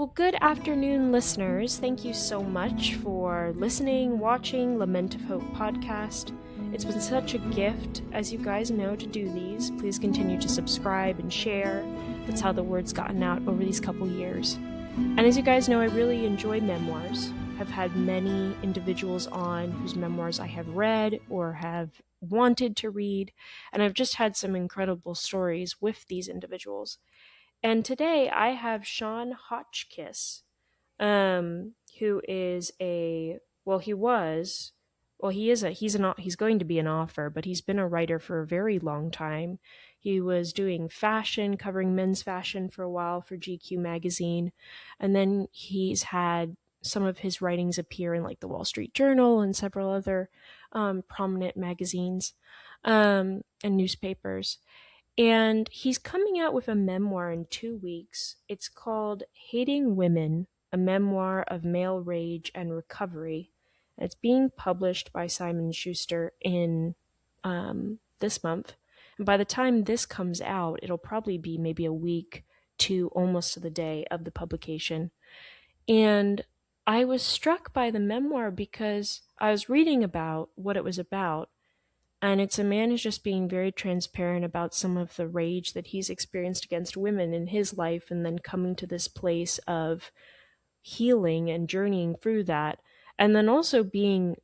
Well, good afternoon, listeners. Thank you so much for listening, watching Lament of Hope podcast. It's been such a gift, as you guys know, to do these. Please continue to subscribe and share. That's how the word's gotten out over these couple years. And as you guys know, I really enjoy memoirs. I've had many individuals on whose memoirs I have read or have wanted to read, and I've just had some incredible stories with these individuals. And today I have Sean Hotchkiss, who is a well, he was well, he is a he's going to be an author, but he's been a writer for a very long time. He was doing fashion, covering men's fashion for a while for GQ magazine, and then he's had some of his writings appear in like the Wall Street Journal and several other prominent magazines and newspapers. And he's coming out with a memoir in 2 weeks. It's called Hating Women, a memoir of male rage and recovery. And it's being published by Simon Schuster in this month. And by the time this comes out, it'll probably be maybe a week to almost to the day of the publication. And I was struck by the memoir because I was reading about what it was about, and it's a man who's just being very transparent about some of the rage that he's experienced against women in his life, and then coming to this place of healing and journeying through that. And then also being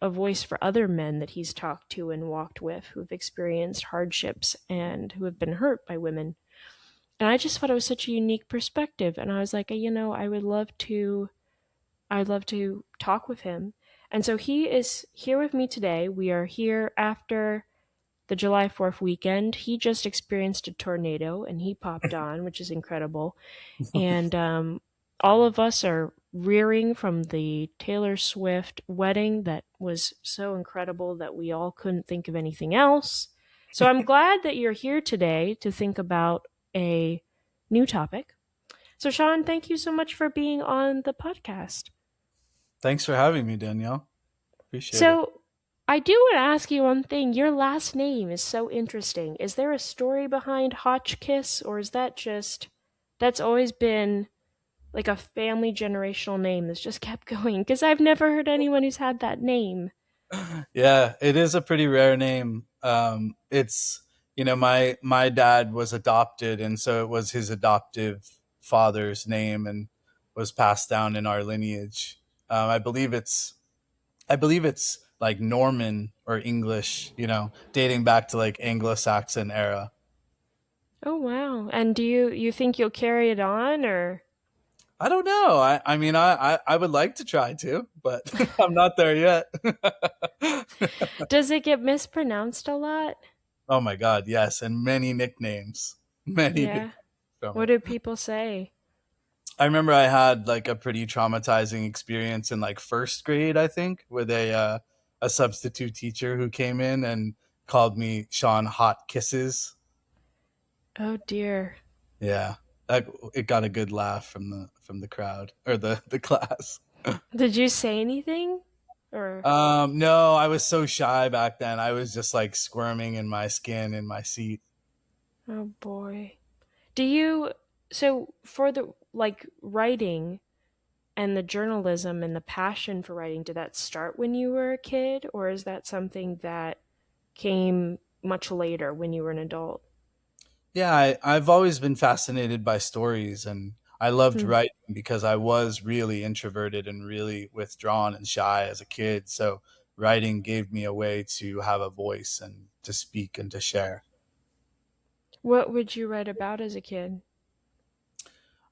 a voice for other men that he's talked to and walked with who have experienced hardships and who have been hurt by women. And I just thought it was such a unique perspective. And I was like, I'd love to talk with him. And so he is here with me today. We are here after the July 4th weekend. He just experienced a tornado and he popped on, which is incredible. And all of us are rearing from the Taylor Swift wedding that was so incredible that we all couldn't think of anything else. So I'm glad that you're here today to think about a new topic. So, Sean, thank you so much for being on the podcast. Thanks for having me, Danielle. Appreciate it. So, I do want to ask you one thing. Your last name is so interesting. Is there a story behind Hotchkiss, or is that just that's always been like a family generational name that's just kept going? Because I've never heard anyone who's had that name. Yeah, it is a pretty rare name. It's my dad was adopted, and so it was his adoptive father's name, and was passed down in our lineage. I believe it's like Norman or English, dating back to like Anglo-Saxon era. Oh wow! And do you think you'll carry it on, or I don't know. I mean, I would like to try to, but I'm not there yet. does it get mispronounced a lot? Oh my God, yes, and many nicknames, many nicknames Yeah. from What it. do people say? I remember I had like a pretty traumatizing experience in like first grade, I think, with a substitute teacher who came in and called me Sean Hot Kisses. Oh dear. Yeah, it got a good laugh from the crowd or the class. Did you say anything? Or No, I was so shy back then. I was just like squirming in my skin in my seat. oh boy. Do you so for the like writing and the journalism and the passion for writing, did that start when you were a kid, or is that something that came much later when you were an adult? Yeah, I've always been fascinated by stories, and I loved Hmm. writing because I was really introverted and really withdrawn and shy as a kid. So writing gave me a way to have a voice and to speak and to share. What would you write about as a kid?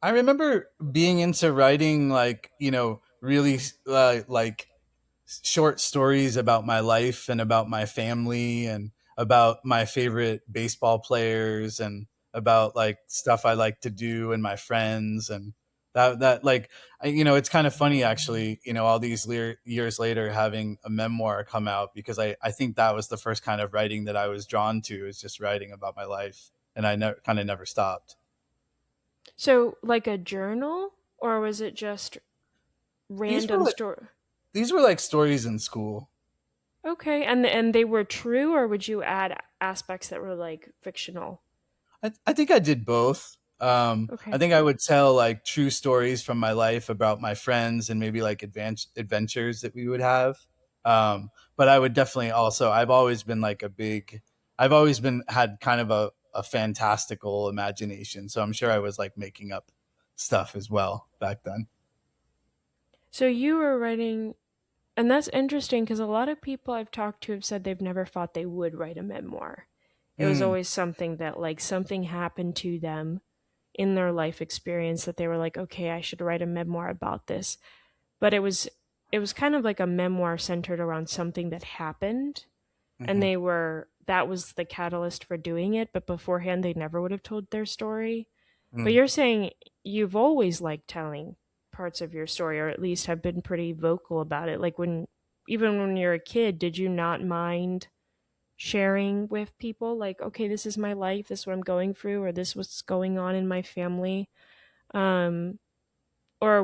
I remember being into writing like, really like short stories about my life and about my family and about my favorite baseball players and about like stuff I like to do and my friends and that like it's kind of funny actually, all these years later having a memoir come out because I think that was the first kind of writing that I was drawn to, is just writing about my life, and I kind of never stopped. So, like a journal, or was it just These were random like story? these were like stories in school. Okay, and they were true, or would you add aspects that were like fictional? I think I did both. I Okay. think I would tell like true stories from my life about my friends and maybe like adventures that we would have. But I would definitely also, I've always been like I've always been had kind of a fantastical imagination. So I'm sure I was like making up stuff as well back then. So you were writing, and that's interesting because a lot of people I've talked to have said they've never thought they would write a memoir. It was Mm, always something that, like, something happened to them in their life experience that they were like, okay, I should write a memoir about this. But it was kind of like a memoir centered around something that happened, and hmm that was the catalyst for doing it, but beforehand they never would have told their story. But mm. you're saying you've always liked telling parts of your story, or at least have been pretty vocal about it. Like, even when you're a kid, did you not mind sharing with people? Like, okay, this is my life, this is what I'm going through, or this what's going on in my family. Um, or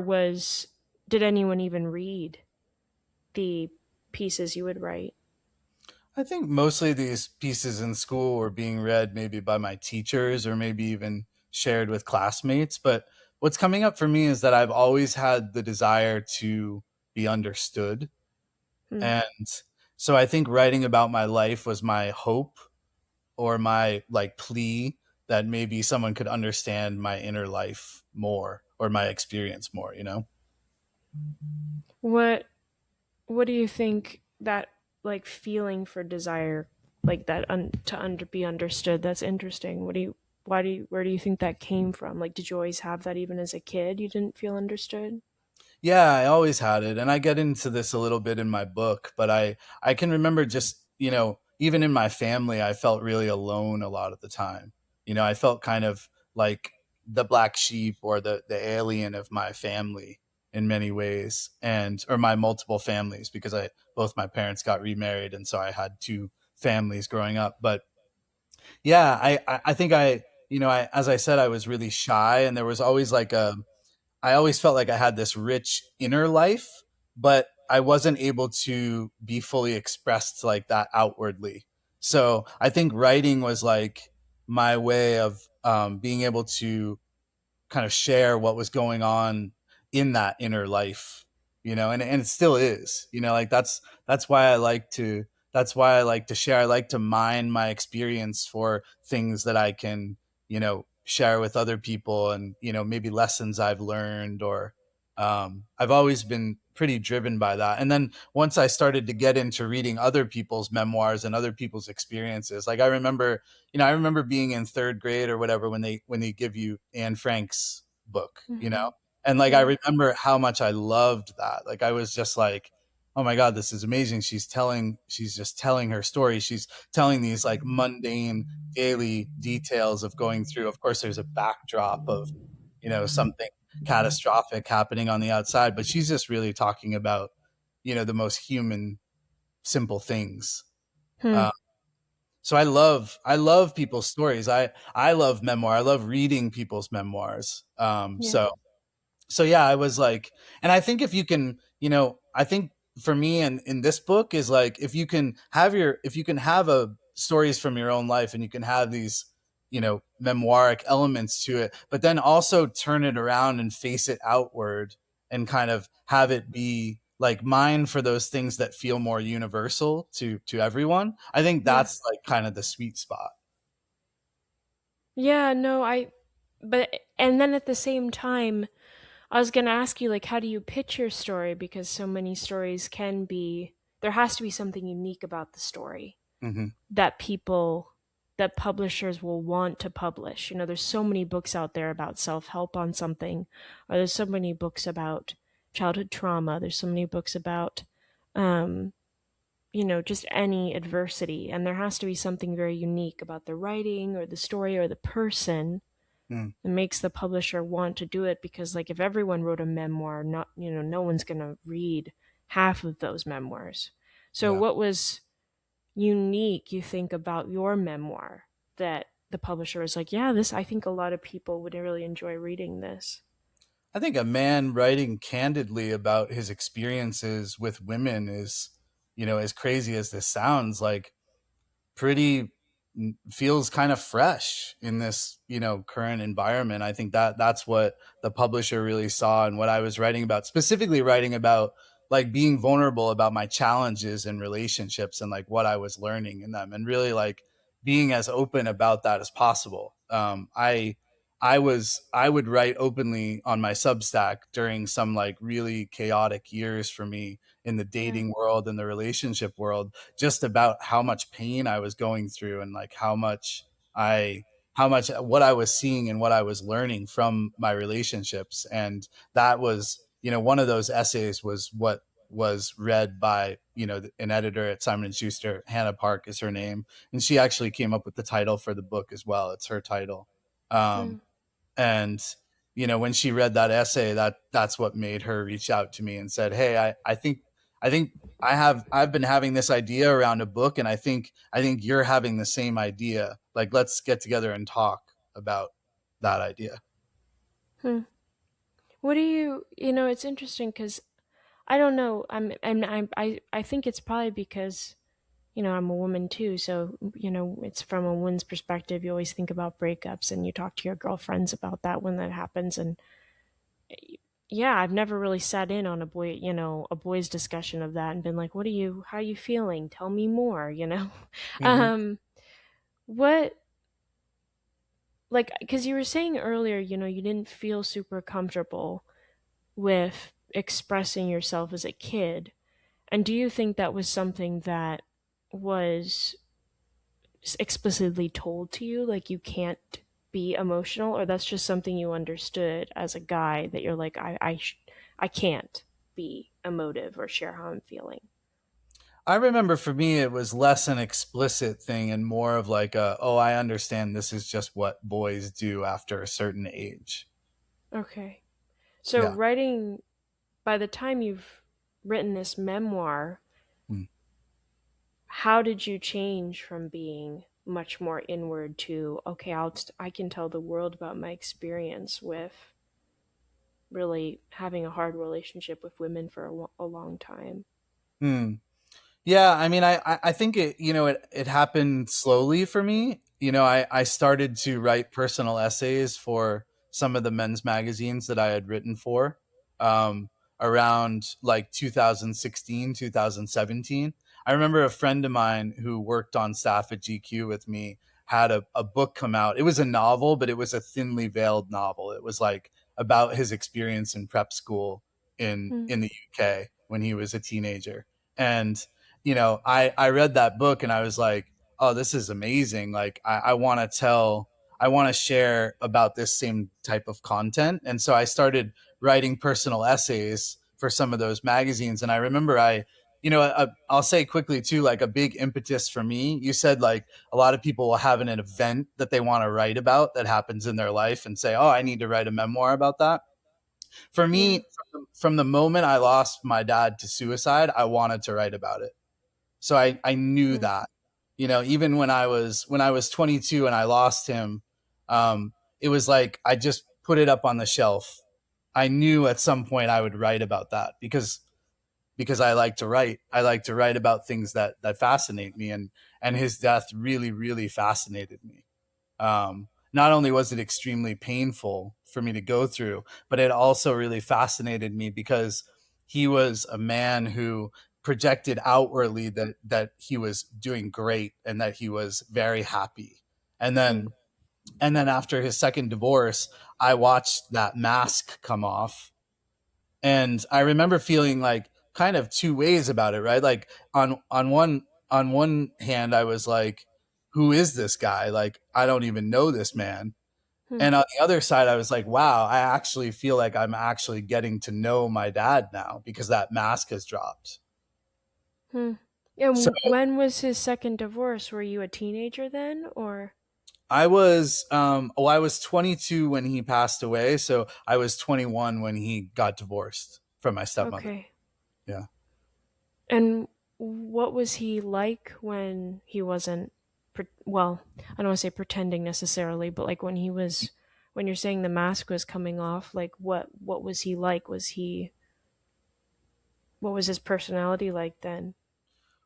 did anyone even read the pieces you would write? I think mostly these pieces in school were being read maybe by my teachers or maybe even shared with classmates. But what's coming up for me is that I've always had the desire to be understood. Hmm. And so I think writing about my life was my hope or my like plea that maybe someone could understand my inner life more or my experience more, you know? What What do you think that, like, feeling for desire, like that be understood? That's interesting. Where do you think that came from? Like, did you always have that even as a kid? You didn't feel understood? Yeah, I always had it, and I get into this a little bit in my book, but I can remember just, even in my family, I felt really alone a lot of the time. I felt kind of like the black sheep or the alien of my family in many ways, and or my multiple families because I both my parents got remarried, and so I had two families growing up. But yeah, I think as I said, I was really shy, and there was always like I always felt like I had this rich inner life, but I wasn't able to be fully expressed like that outwardly. So I think writing was like my way of being able to kind of share what was going on in that inner life, and it still is, like that's why I like to that's why I like to share. I like to mine my experience for things that I can, share with other people and, maybe lessons I've learned or I've always been pretty driven by that. And then once I started to get into reading other people's memoirs and other people's experiences, like I remember being in third grade or whatever when they give you Anne Frank's book, Mm-hmm. and like I Yeah. remember how much I loved that. Like I was just like, oh my God, this is amazing. She's just telling her story. She's telling these like mundane daily details of going through. Of course, there's a backdrop of, something catastrophic happening on the outside, but she's just really talking about, the most human, simple things. Hmm. Uh, so I love people's stories. I love memoir. I love reading people's memoirs. Yeah. So yeah, I was like, and I think if you can, I think for me and in this book is like if you can have a stories from your own life and you can have these, memoiric elements to it, but then also turn it around and face it outward and kind of have it be like mine for those things that feel more universal to everyone. I think Yeah. that's like kind of the sweet spot. Yeah, no, and then at the same time, I was going to ask you, like, how do you pitch your story? Because so many stories there has to be something unique about the story Hmm that that publishers will want to publish. There's so many books out there about self-help on something, or there's so many books about childhood trauma. There's so many books about, um, just any adversity. And there has to be something very unique about the writing or the story or the person mm, that makes the publisher want to do it. Because, like, if everyone wrote a memoir, not, no one's going to read half of those memoirs. So yeah. what was unique, you think, about your memoir that the publisher was like, yeah, this, I think a lot of people would really enjoy reading this? I think a man writing candidly about his experiences with women is, as crazy as this sounds, like pretty. feels kind of fresh in this, current environment. I think that that's what the publisher really saw, and what I was writing about, specifically writing about like being vulnerable about my challenges in relationships and like what I was learning in them, and really like being as open about that as possible. I would write openly on my Substack during some like really chaotic years for me in the Yeah. dating world and the relationship world, just about how much pain I was going through, and like I how much what I was seeing and what I was learning from my relationships. And that was, one of those essays was what was read by, an editor at Simon and Schuster. Hannah Park is her name, and she actually came up with the title for the book as well. It's her title. Hmm. Um, and when she read that essay, that's what made her reach out to me and said, hey, I think I've been having this idea around a book, and I think you're having the same idea, like let's get together and talk about that idea. Hmm. What do it's interesting because I don't know. I think it's probably because, I'm a woman too. So, it's from a woman's perspective. You always think about breakups and you talk to your girlfriends about that when that happens. And yeah, I've never really sat in on a boy's discussion of that and been like, how are you feeling? Tell me more? Hmm. Um, what, like, because you were saying earlier, you didn't feel super comfortable with expressing yourself as a kid. And do you think that was something that was explicitly told to you, like you can't be emotional, or that's just something you understood as a guy that you're like, I can't be emotive or share how I'm feeling? I remember for me it was less an explicit thing and more of like oh, I understand this is just what boys do after a certain age. Okay. So Yeah. writing, by the time you've written this memoir, Mm. how did you change from being much more inward to, okay, I can tell the world about my experience with really having a hard relationship with women for a long time? Mm. Yeah, I mean, I think it happened slowly for me. I started to write personal essays for some of the men's magazines that I had written for, um, around like 2016, 2017. I remember a friend of mine who worked on staff at GQ with me had a book come out. It was a novel, but it was a thinly veiled novel. It was like about his experience in prep school Hmm. in the UK when he was a teenager. And I read that book and I was like, oh, this is amazing. Like, I want to I want to share about this same type of content. And so I started writing personal essays for some of those magazines. And I remember I'll say quickly too, like a big impetus for me. You said like a lot of people will have an event that they want to write about that happens in their life and say, oh, I need to write a memoir about that. For Yeah. me, from the moment I lost my dad to suicide, I wanted to write about it. So I knew Hmm. that, even when I was 22 and I lost him, it was like I just put it up on the shelf. I knew at some point I would write about that because I like to write. I like to write about things that fascinate me, and his death really really fascinated me. Not only was it extremely painful for me to go through, but it also really fascinated me because he was a man who projected outwardly that he was doing great and that he was very happy. And Hmm. then after his second divorce, I watched that mask come off, and I remember feeling like kind of two ways about it, right? Like on one hand, I was like, "Who is this guy? Like, I don't even know this man." Hmm. And on the other side, I was like, "Wow, I actually feel like I'm actually getting to know my dad now because that mask has dropped." Hmm. So And when was his second divorce? Were you a teenager then, or? I was 22 when he passed away, so I was 21 when he got divorced from my stepmother. Okay. Yeah. And what was he like when he wasn't, well, I don't want to say pretending necessarily, but like when you're saying the mask was coming off, like what was he like? What was his personality like then?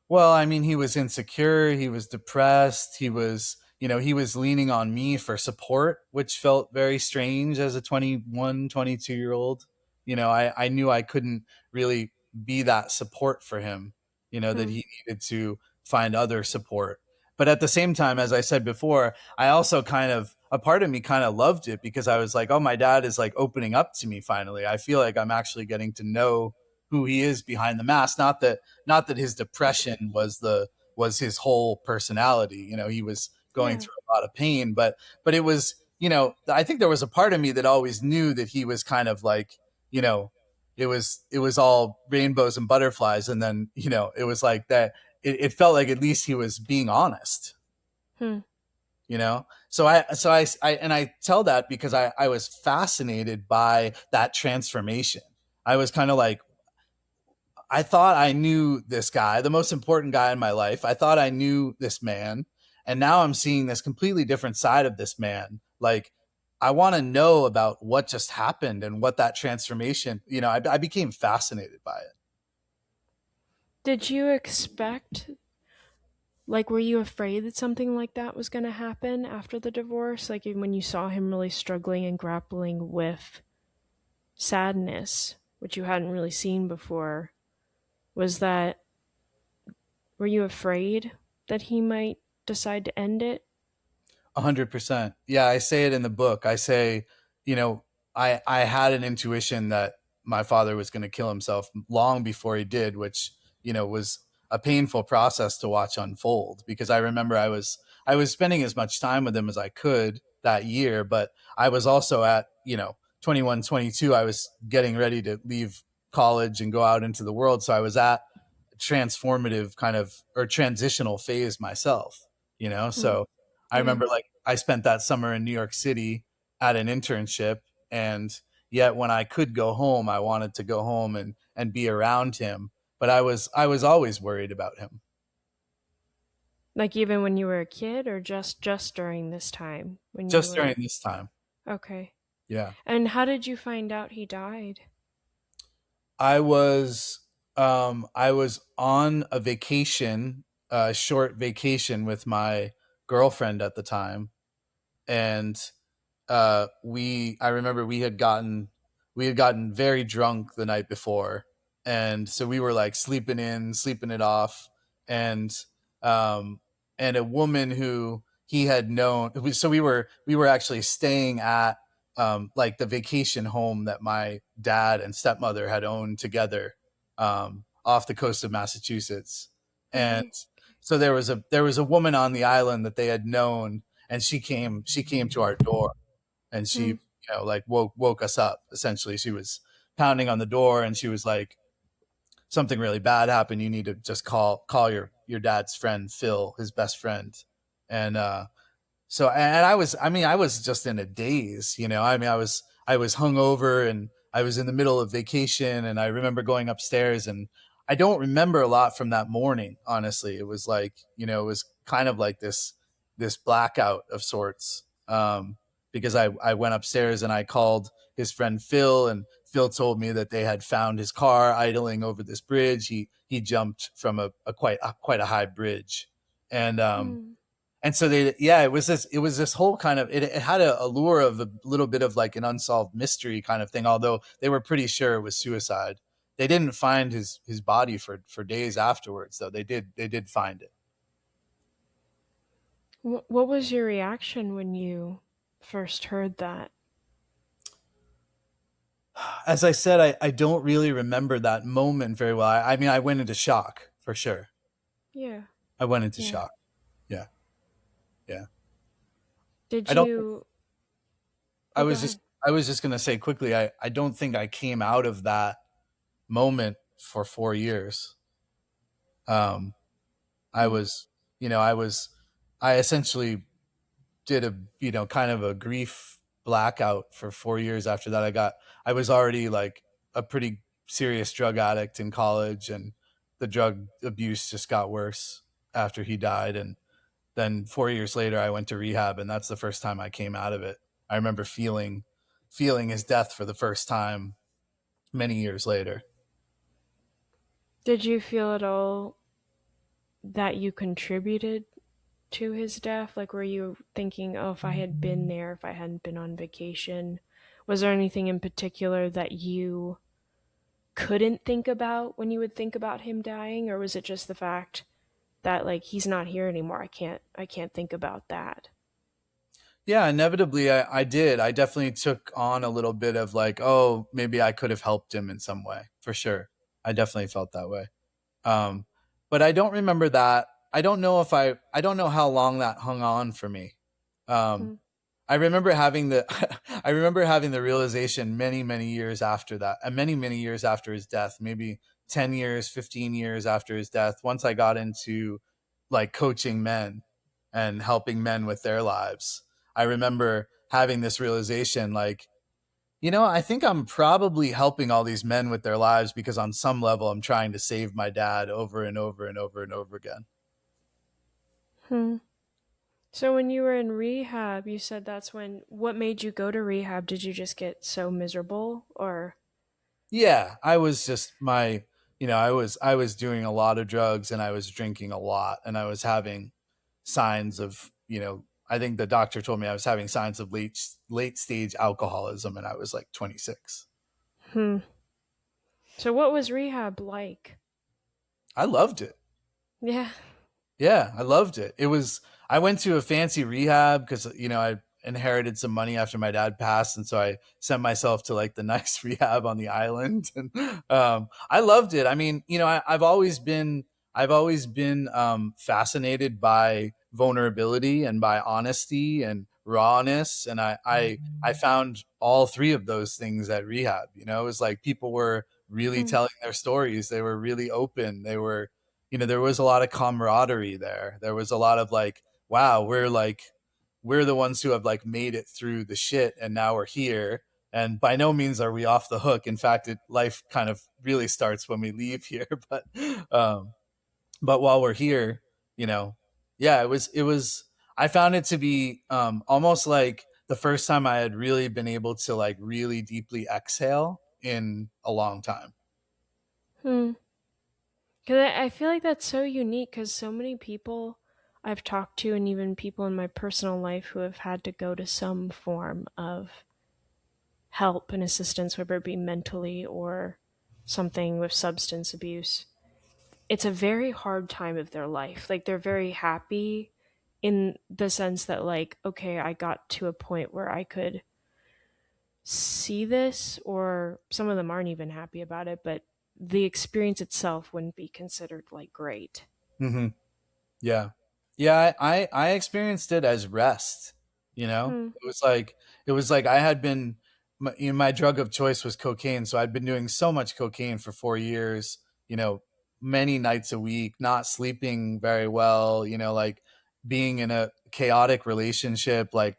Well, I mean, he was insecure, he was depressed, he was, he was leaning on me for support, which felt very strange as a 21, 22-year old. I knew I couldn't really be that support for him, that Hmm. he needed to find other support. But at the same time, as I said before, I also a part of me kind of loved it because I was like, oh, my dad is like opening up to me finally. I feel like I'm actually getting to know who he is behind the mask. Not that his depression was his whole personality. He was going Yeah. through a lot of pain, but it was, I think there was a part of me that always knew that he was kind of like, you know, it was all rainbows and butterflies, and then it was like that. It felt like at least he was being honest. Hmm. So I tell that because I was fascinated by that transformation. I was kind of like, I thought I knew this guy, the most important guy in my life. I thought I knew this man. And now I'm seeing this completely different side of this man. Like, I want to know about what just happened and what that transformation, I became fascinated by it. Did you expect, like, were you afraid that something like that was going to happen after the divorce? Like, when you saw him really struggling and grappling with sadness, which you hadn't really seen before, was that, were you afraid that he might decide to end it? 100%. Yeah, I say it in the book. I say, you know, I had an intuition that my father was going to kill himself long before he did, which was a painful process to watch unfold because I remember I was spending as much time with him as I could that year, but I was also at 21, 22. I was getting ready to leave college and go out into the world, so I was at transformative kind of or transitional phase myself. Hmm. So I Yeah. remember like I spent that summer in New York City at an internship, and yet when I could go home, I wanted to go home and be around him. But I was always worried about him. Like, even when you were a kid, or just during this time when you Just during were. this time. Okay. Yeah. And how did you find out he died? I was on a vacation, a short vacation with my girlfriend at the time, and I remember we had gotten very drunk the night before, and so we were like sleeping it off, and um and a woman who he had known, so we were actually staying at like the vacation home that my dad and stepmother had owned together, off the coast of Massachusetts. And Mm-hmm. so there was a woman on the island that they had known, and she came to our door, and she Hmm. like woke us up. Essentially, she was pounding on the door, and she was like, something really bad happened, you need to just call your dad's friend Phil, his best friend. And I was just in a daze. I mean, I was hungover, and I was in the middle of vacation, and I remember going upstairs, and I don't remember a lot from that morning, honestly. It was like, it was kind of like this blackout of sorts. Because I went upstairs and I called his friend Phil, and Phil told me that they had found his car idling over this bridge. He jumped from quite a high bridge. And Hmm. so yeah, it was this whole kind of, it had a allure of a little bit of like an unsolved mystery kind of thing, although they were pretty sure it was suicide. They didn't find his body for days afterwards, though. They did find it. What was your reaction when you first heard that? As I said, I don't really remember that moment very well. I mean, I went into shock for sure. Yeah. I went into Yeah. shock. Yeah. Yeah. Did I don't you? I Oh, go was just ahead. I was just gonna say quickly, I don't think I came out of that moment for 4 years. Um I Hmm. was, I essentially did a, kind of a grief blackout for 4 years after that. I was already like a pretty serious drug addict in college, and the drug abuse just got worse after he died. And then 4 years later, I went to rehab, and that's the first time I came out of it. I remember feeling his death for the first time many years later. Did you feel at all? that you contributed to his death? Like, were you thinking, oh, if I had been there, if I hadn't been on vacation? Was there anything in particular that you couldn't think about when you would think about him dying, or was it just the fact that like he's not here anymore? I can't think about that. Yeah, inevitably I did. I definitely took on a little bit of like, oh, maybe I could have helped him in some way, for sure. I definitely felt that way. Um, but I don't remember that. I don't know how long that hung on for me. Um, Hmm. I remember having the I remember having the realization many years after that, and many years after his death, maybe 10 years, 15 years after his death, once I got into like coaching men and helping men with their lives. I remember having this realization like, I think I'm probably helping all these men with their lives because on some level I'm trying to save my dad over and over and over and over again. Hmm. So when you were in rehab, you said that's when, what made you go to rehab? Did you just get so miserable or? Yeah, I was just I was doing a lot of drugs and I was drinking a lot and I was having signs of, I think the doctor told me I was having signs of late stage alcoholism and I was like 26. Hmm. So what was rehab like? I loved it. Yeah. Yeah, I loved it. I went to a fancy rehab because, I inherited some money after my dad passed. And so I sent myself to like the nice rehab on the island. And I loved it. I mean, I've always been fascinated by vulnerability and by honesty and rawness. And I found all three of those things at rehab. It was like people were really Hmm. telling their stories. They were really open. There was a lot of camaraderie there. There was a lot of like, wow, we're the ones who have like made it through the shit and now we're here. And by no means are we off the hook. In fact, life kind of really starts when we leave here. Um, but while we're here, you know, yeah, it was, I found it to be almost like the first time I had really been able to like really deeply exhale in a long time. Hmm. Because I feel like that's so unique because so many people I've talked to, and even people in my personal life who have had to go to some form of help and assistance, whether it be mentally or something with substance abuse, it's a very hard time of their life. Like they're very happy in the sense that, like, okay, I got to a point where I could see this, or some of them aren't even happy about it, but the experience itself wouldn't be considered like great. Hmm. Yeah. Yeah, I experienced it as rest, Hmm. It was like I had been my drug of choice was cocaine, so I'd been doing so much cocaine for 4 years, many nights a week, not sleeping very well, like being in a chaotic relationship, like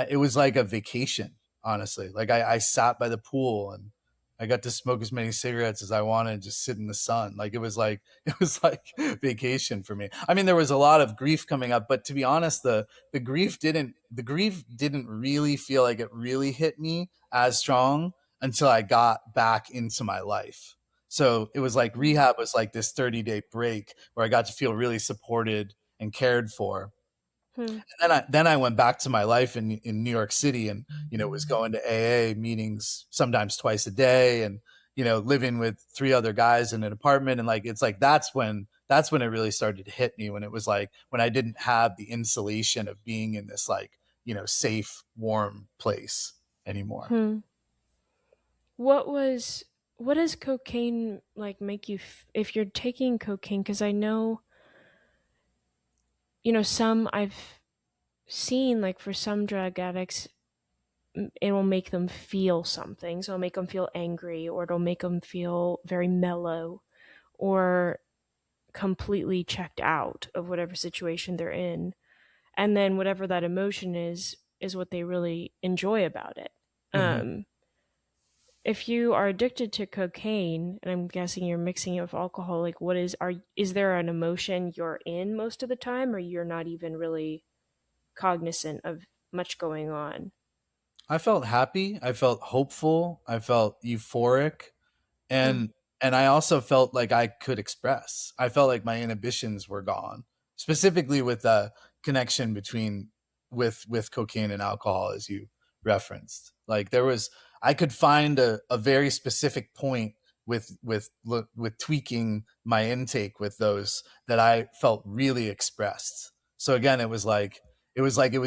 it was like a vacation, honestly. Like I sat by the pool and I got to smoke as many cigarettes as I wanted and just sit in the sun. Like it was like vacation for me. I mean, there was a lot of grief coming up, but to be honest, the grief didn't really feel like it really hit me as strong until I got back into my life. So it was like rehab was like this 30-day break where I got to feel really supported and cared for. Hmm. Then I went back to my life in New York City and was going to AA meetings sometimes twice a day and living with three other guys in an apartment and like it's like that's when it really started to hit me when it was like when I didn't have the insulation of being in this like safe warm place anymore. Hmm. What was what does cocaine like make you if you're taking cocaine? Because I know, some I've seen, like for some drug addicts, it will make them feel something. So it'll make them feel angry, or it'll make them feel very mellow, or completely checked out of whatever situation they're in. And then whatever that emotion is what they really enjoy about it. Hmm. Um, if you are addicted to cocaine, and I'm guessing you're mixing it with alcohol, like is there an emotion you're in most of the time, or you're not even really cognizant of much going on? I felt happy, I felt hopeful, I felt euphoric, Hmm. and and I also felt like I could express. I felt like my inhibitions were gone, specifically with the connection between with cocaine and alcohol, as you referenced. Like there was, I could find a very specific point with tweaking my intake with those that I felt really expressed. So again, it was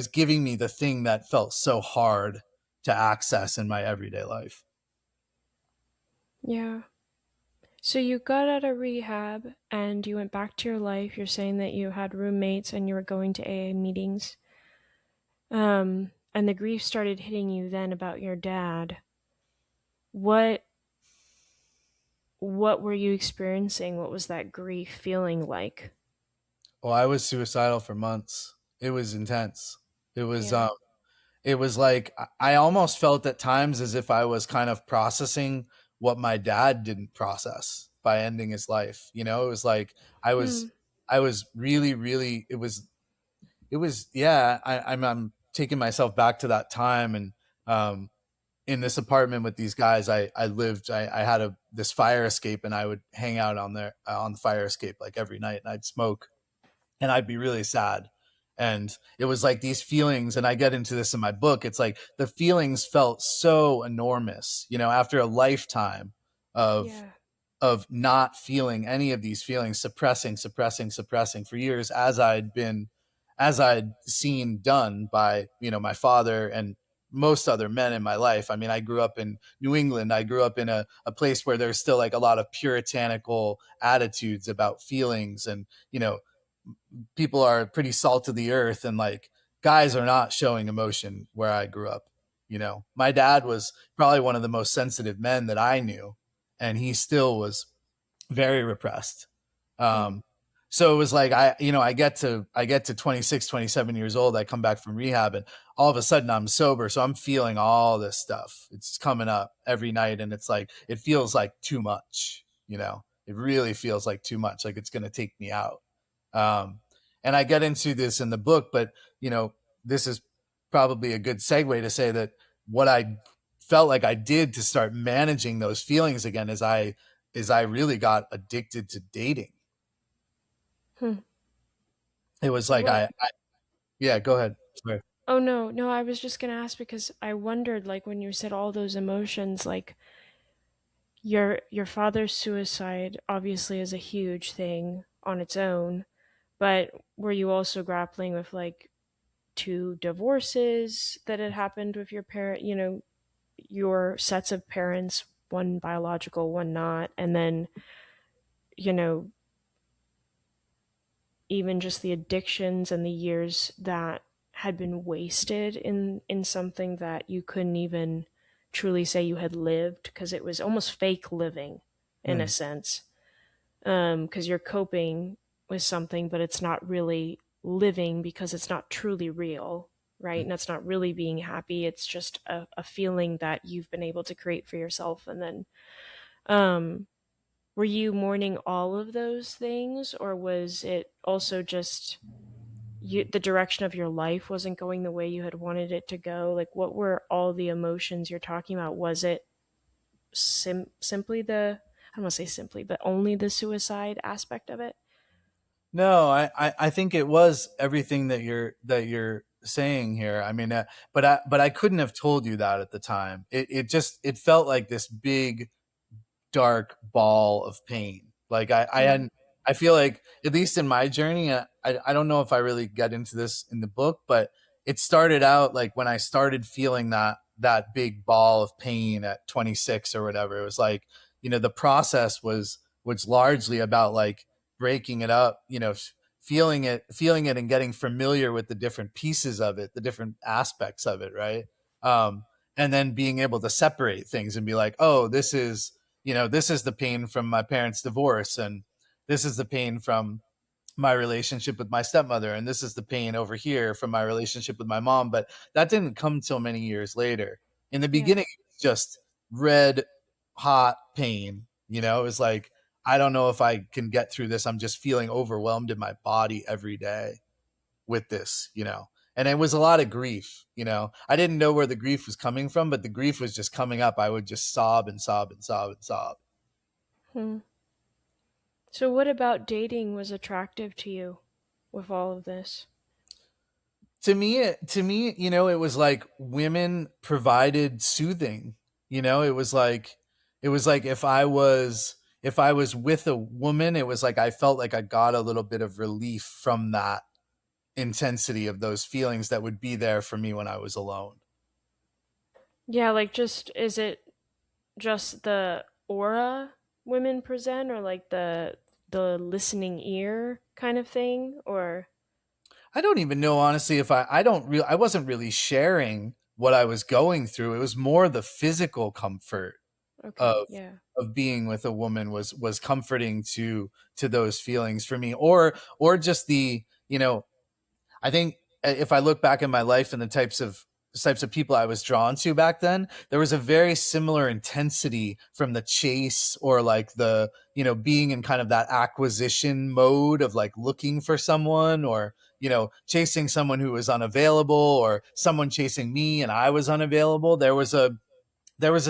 giving me the thing that felt so hard to access in my everyday life. Yeah. So you got out of rehab and you went back to your life. You're saying that you had roommates and you were going to AA meetings. And the grief started hitting you then about your dad. What what were you experiencing? What was that grief feeling like? Well, I was suicidal for months. It was intense. It was Yeah. it was like I almost felt at times as if I was kind of processing what my dad didn't process by ending his life. You know, it was like Hmm. I was really really it was yeah, I'm taking myself back to that time. And um in this apartment with these guys, I had this fire escape, and I would hang out on there on the fire escape like every night, and I'd smoke, and I'd be really sad. And it was like these feelings, and I get into this in my book. It's like the feelings felt so enormous, you know, after a lifetime of Yeah. not feeling any of these feelings, suppressing for years, as I'd seen done by, you know, my father and most other men in my life. I mean, I grew up in New England. I grew up in a place where there's still like a lot of puritanical attitudes about feelings, and, you know, people are pretty salt of the earth, and like guys are not showing emotion where I grew up. You know, my dad was probably one of the most sensitive men that I knew, and he still was very repressed. Hmm. Um, so it was like I get to 26, 27 years old. I come back from rehab, and all of a sudden I'm sober. So I'm feeling all this stuff. It's coming up every night, and it's like it feels like too much. You know, it really feels like too much. Like it's going to take me out. Um, and I get into this in the book, but you know, this is probably a good segue to say that what I felt like I did to start managing those feelings again is I really got addicted to dating. Hmm. It was like What? yeah, go ahead. Sorry. Oh no, no, I was just gonna ask because I wondered, like, when you said all those emotions, like your father's suicide obviously is a huge thing on its own, but were you also grappling with like two divorces that had happened with your parent, your sets of parents, one biological, one not, and then, you know, even just the addictions and the years that had been wasted in something that you couldn't even truly say you had lived because it was almost fake living in a Hmm. sense, because you're coping with something but it's not really living because it's not truly real, right? And that's not really being happy. It's just a feeling that you've been able to create for yourself. And then um were you mourning all of those things, or was it also just the direction of your life wasn't going the way you had wanted it to go? Like, what were all the emotions you're talking about? Was it simply the, I don't want to say simply, but only the suicide aspect of it? No, I think it was everything that you're saying here. I mean, but I couldn't have told you that at the time. It just it felt like this big dark ball of pain. Like I Hmm. hadn't. I feel like at least in my journey, I don't know if I really get into this in the book, but it started out like when I started feeling that big ball of pain at 26 or whatever. It was like, you know, the process was largely about like breaking it up, you know, feeling it and getting familiar with the different pieces of it, the different aspects of it, right? Um, and then being able to separate things and be like, oh, this is, you know, this is the pain from my parents' divorce, and this is the pain from my relationship with my stepmother, and this is the pain over here from my relationship with my mom. But that didn't come till many years later. In the Yeah. beginning, it was just red hot pain. You know, it was like, I don't know if I can get through this. I'm just feeling overwhelmed in my body every day with this, you know. And it was a lot of grief, you know. I didn't know where the grief was coming from, but the grief was just coming up. I would just sob and sob and sob and sob. Hmm. So, what about dating was attractive to you with all of this? To me, it was like women provided soothing. It was like if I was with a woman, it was like I felt like I got a little bit of relief from that intensity of those feelings that would be there for me when I was alone. Yeah, like just is it just the aura women present, or like the listening ear kind of thing, or I don't even know honestly if I wasn't really sharing what I was going through. It was more the physical comfort okay, of yeah. being with a woman was comforting to those feelings for me, or just I think if I look back in my life and the types of people I was drawn to back then, there was a very similar intensity from the chase, or like the being in kind of that acquisition mode of like looking for someone, or chasing someone who was unavailable, or someone chasing me and I was unavailable. There was a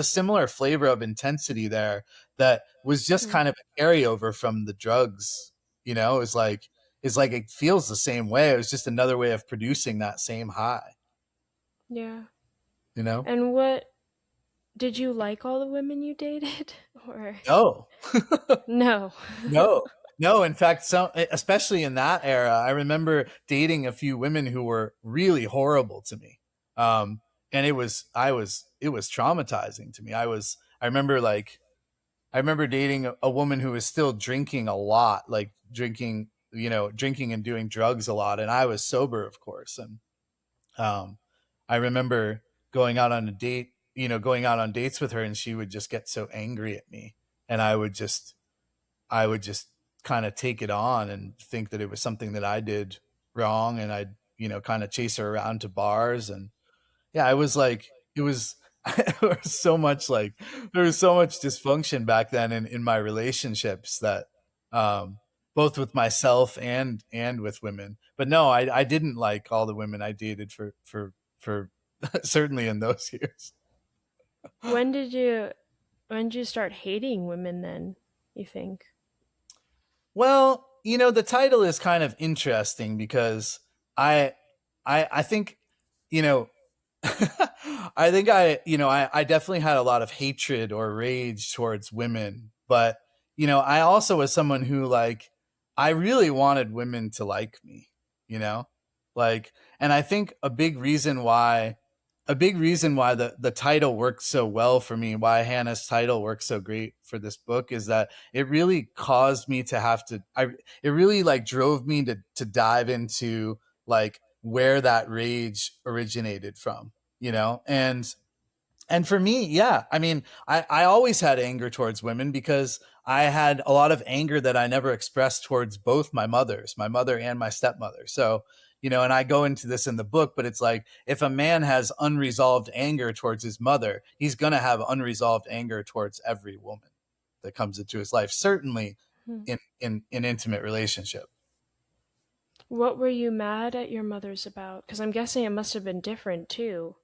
similar flavor of intensity there that was just Hmm. kind of a carryover from the drugs. It's like it feels the same way. It was just another way of producing that same high. Yeah. You know? And what did you like all the women you dated or No, no? no, no. In fact, especially in that era, I remember dating a few women who were really horrible to me. And it was traumatizing to me. I remember dating a woman who was still drinking a lot, like drinking and doing drugs a lot, and I was sober, of course. And I remember going out on dates with her, and she would just get so angry at me, and I would just kind of take it on and think that it was something that I did wrong, and I'd kind of chase her around to bars. And yeah, there was so much dysfunction back then in my relationships, that um both with myself and with women. But no, I didn't like all the women I dated for certainly in those years. When did you when did you start hating women then, you think? Well, the title is kind of interesting because I I think you know I think I definitely had a lot of hatred or rage towards women, but I also was someone who, like, I really wanted women to like me, you know? Like, and I think a big reason why the title worked so well for me, why Hannah's title worked so great for this book, is that it really caused me to have to I it really like drove me to dive into like where that rage originated from, and for me, yeah, I mean, I always had anger towards women because I had a lot of anger that I never expressed towards both my mother and my stepmother. So, and I go into this in the book, but it's like if a man has unresolved anger towards his mother, he's going to have unresolved anger towards every woman that comes into his life, certainly Hmm. in intimate relationship. What were you mad at your mother's about? Because I'm guessing it must have been different too.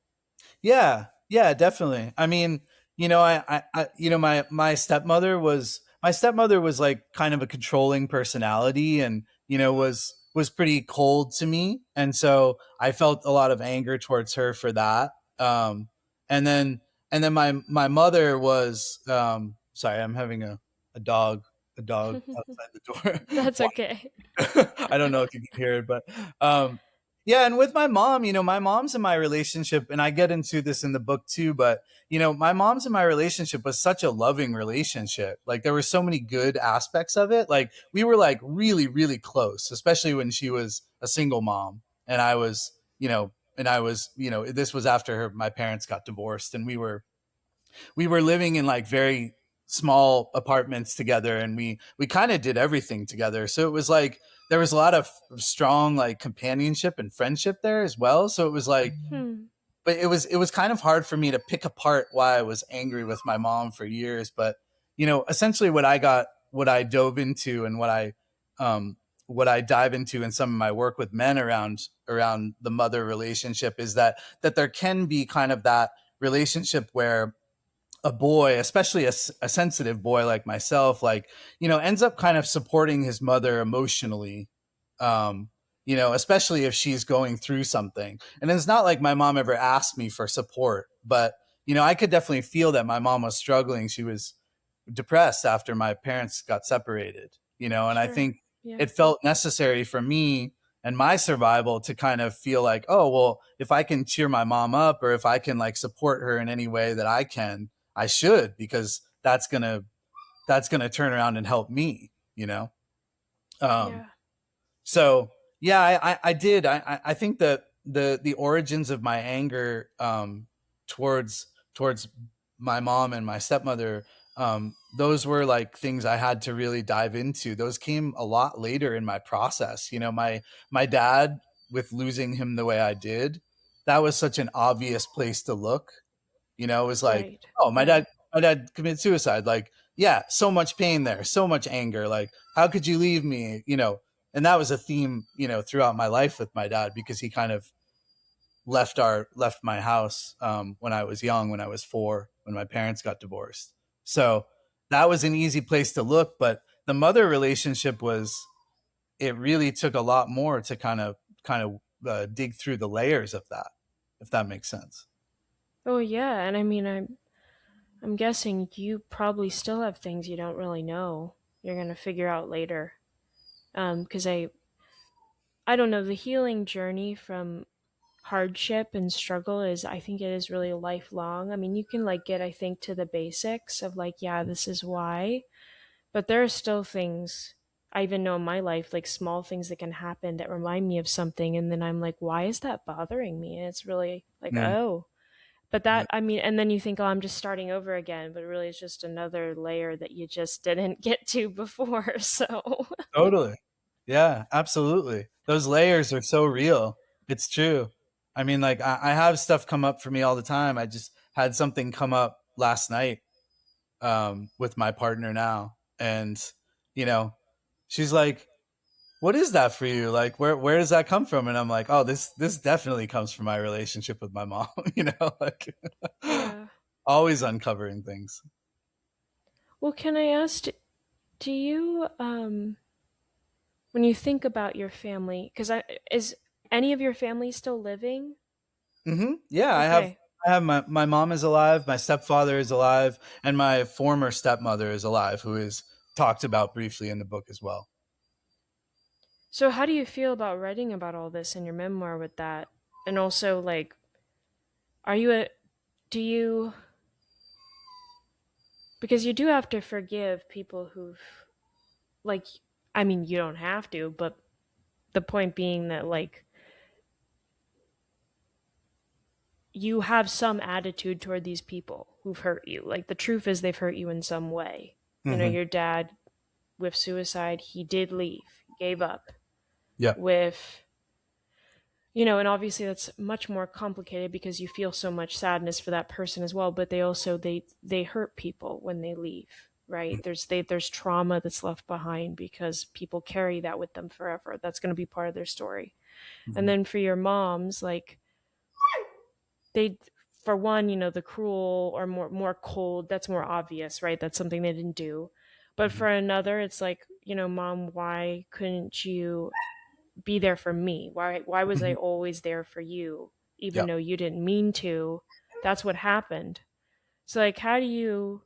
Yeah, yeah, definitely. I mean, my stepmother was like kind of a controlling personality, and was pretty cold to me, and so I felt a lot of anger towards her for that. And then my mother was sorry, I'm having a dog outside the door. That's okay. I don't know if you can hear it, but um, yeah. And with my mom, my mom's in my relationship, and I get into this in the book too. But my mom's in my relationship was such a loving relationship. Like there were so many good aspects of it. Like we were like really, really close, especially when she was a single mom, and this was after my parents got divorced, and we were living in like very small apartments together, and we kind of did everything together, so it was like there was a lot of strong like companionship and friendship there as well. So it was like, Hmm. but it was kind of hard for me to pick apart why I was angry with my mom for years. But essentially what I dove into, and what I dive into in some of my work with men around the mother relationship, is that there can be kind of that relationship where a boy, especially a sensitive boy like myself, like, ends up kind of supporting his mother emotionally, um, especially if she's going through something. And it's not like my mom ever asked me for support, but, I could definitely feel that my mom was struggling. She was depressed after my parents got separated, and I Sure. think Yeah. it felt necessary for me and my survival to kind of feel like, oh, well, if I can cheer my mom up or if I can like support her in any way that I can, I should, because that's gonna turn around and help me. Um, Yeah. so yeah, I did. I think that the origins of my anger towards my mom and my stepmother, those were like things I had to really dive into. Those came a lot later in my process. My dad, with losing him the way I did, that was such an obvious place to look. It was like, Right. oh, my Yeah. dad, my dad committed suicide. Like, yeah, so much pain there, so much anger. Like, how could you leave me? And that was a theme, throughout my life with my dad, because he kind of left my house when I was young, when I was 4, when my parents got divorced. So that was an easy place to look, but the mother relationship was, it really took a lot more to kind of dig through the layers of that, if that makes sense. Oh yeah, and I mean, I'm guessing you probably still have things you don't really know. You're gonna figure out later. Because I don't know, the healing journey from hardship and struggle is, I think it is really lifelong. I mean, you can like get, I think, to the basics of like, yeah, this is why, but there are still things I even know in my life, like small things that can happen that remind me of something, and then I'm like, why is that bothering me? And it's really like, Mm, oh. But yeah, that, I mean, and then you think, oh, I'm just starting over again, but really it's just another layer that you just didn't get to before. So, totally. Yeah, absolutely. Those layers are so real. It's true. I mean, like, I have stuff come up for me all the time. I just had something come up last night with my partner now, and you know, she's like, "What is that for you? Like, where does that come from?" And I'm like, "Oh, this definitely comes from my relationship with my mom." Like, yeah. always uncovering things. Well, can I ask, do you, when you think about your family, because is any of your family still living? Yeah, I have. Okay. I have my mom is alive, my stepfather is alive, and my former stepmother is alive, who is talked about briefly in the book as well. So, how do you feel about writing about all this in your memoir with that? And also, like, are you a, do you, because you do have to forgive people who've, like, I mean, you don't have to, but the point being that, like, you have some attitude toward these people who've hurt you. Like, the truth is they've hurt you in some way. You know, Hmm. your dad with suicide, he did leave, gave up. Yeah. With, you know, and obviously that's much more complicated because you feel so much sadness for that person as well, but they also they hurt people when they leave, right? There's trauma that's left behind because people carry that with them forever. That's going to be part of their story. And Hmm. then for your moms, like, they, for one, you know, the cruel or more cold, that's more obvious, right? That's something they didn't do. But Hmm. for another, it's like, you know, mom, why couldn't you be there for me? Why was I Hmm. always there for you even Yeah. though you didn't mean to? That's what happened. So like, how do you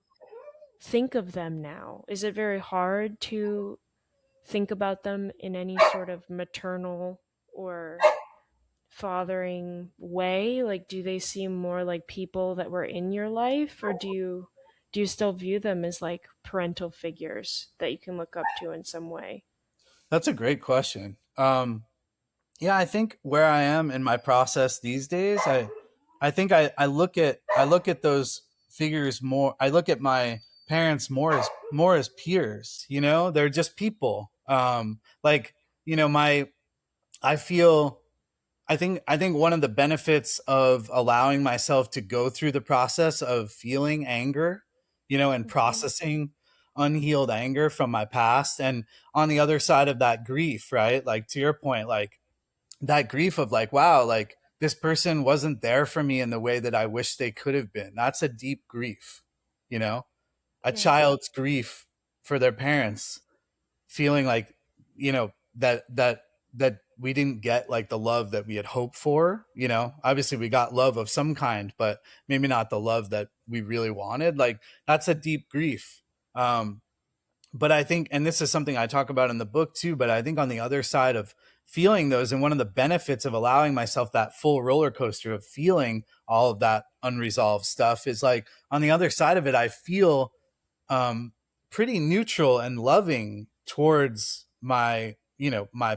think of them now? Is it very hard to think about them in any sort of maternal or fathering way? Like, do they seem more like people that were in your life, or do you still view them as like parental figures that you can look up to in some way? That's a great question. Yeah, I think where I am in my process these days, I think I look at those figures more. I look at my parents more as peers. They're just people. Like, my I feel I think one of the benefits of allowing myself to go through the process of feeling anger, and Mm-hmm. processing unhealed anger from my past, and on the other side of that, grief, right? Like, to your point, like, that grief of like, wow, like, this person wasn't there for me in the way that I wish they could have been. That's a deep grief. you know, a Right. child's grief for their parents, feeling like, that we didn't get like the love that we had hoped for. Obviously we got love of some kind, but maybe not the love that we really wanted. Like, that's a deep grief. But I think, and this is something I talk about in the book too, but I think on the other side of feeling those, and one of the benefits of allowing myself that full roller coaster of feeling all of that unresolved stuff is like, on the other side of it, I feel um, pretty neutral and loving towards my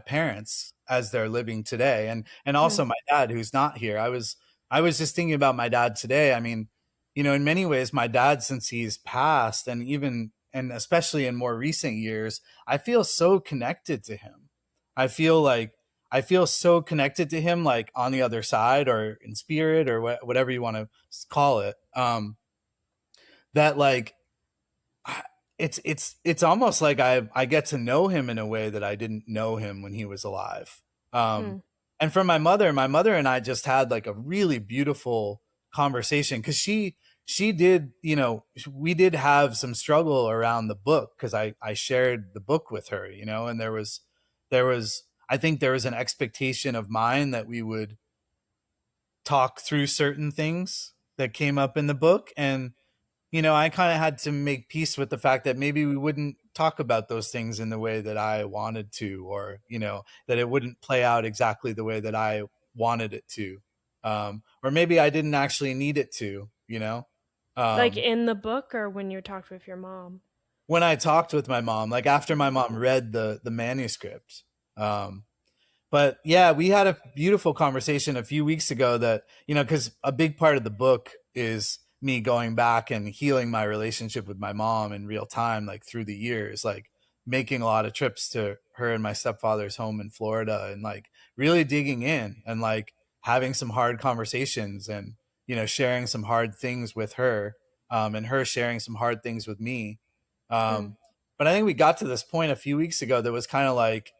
parents as they're living today, and Hmm. also my dad, who's not here. I was just thinking about my dad today. I mean, in many ways, my dad, since he's passed, and especially in more recent years, I feel so connected to him. I feel like I feel so connected to him, like on the other side, or in spirit, or whatever you want to call it. That like it's almost like I get to know him in a way that I didn't know him when he was alive. Um, Hmm. and for my mother and I just had like a really beautiful conversation, because she did, we did have some struggle around the book, because I shared the book with her, and there was I think there was an expectation of mine that we would talk through certain things that came up in the book, and I kind of had to make peace with the fact that maybe we wouldn't talk about those things in the way that I wanted to, or, that it wouldn't play out exactly the way that I wanted it to. Or maybe I didn't actually need it to. Like Um, in the book or when you talked with your mom? when I talked with my mom, like after Hmm. my mom read the manuscript, um, but yeah, we had a beautiful conversation a few weeks ago that, because a big part of the book is me going back and healing my relationship with my mom in real time, like through the years, like making a lot of trips to her and my stepfather's home in Florida, and like really digging in, and like having some hard conversations, and, sharing some hard things with her, and her sharing some hard things with me. Hmm. Um, but I think we got to this point a few weeks ago that was kind of like,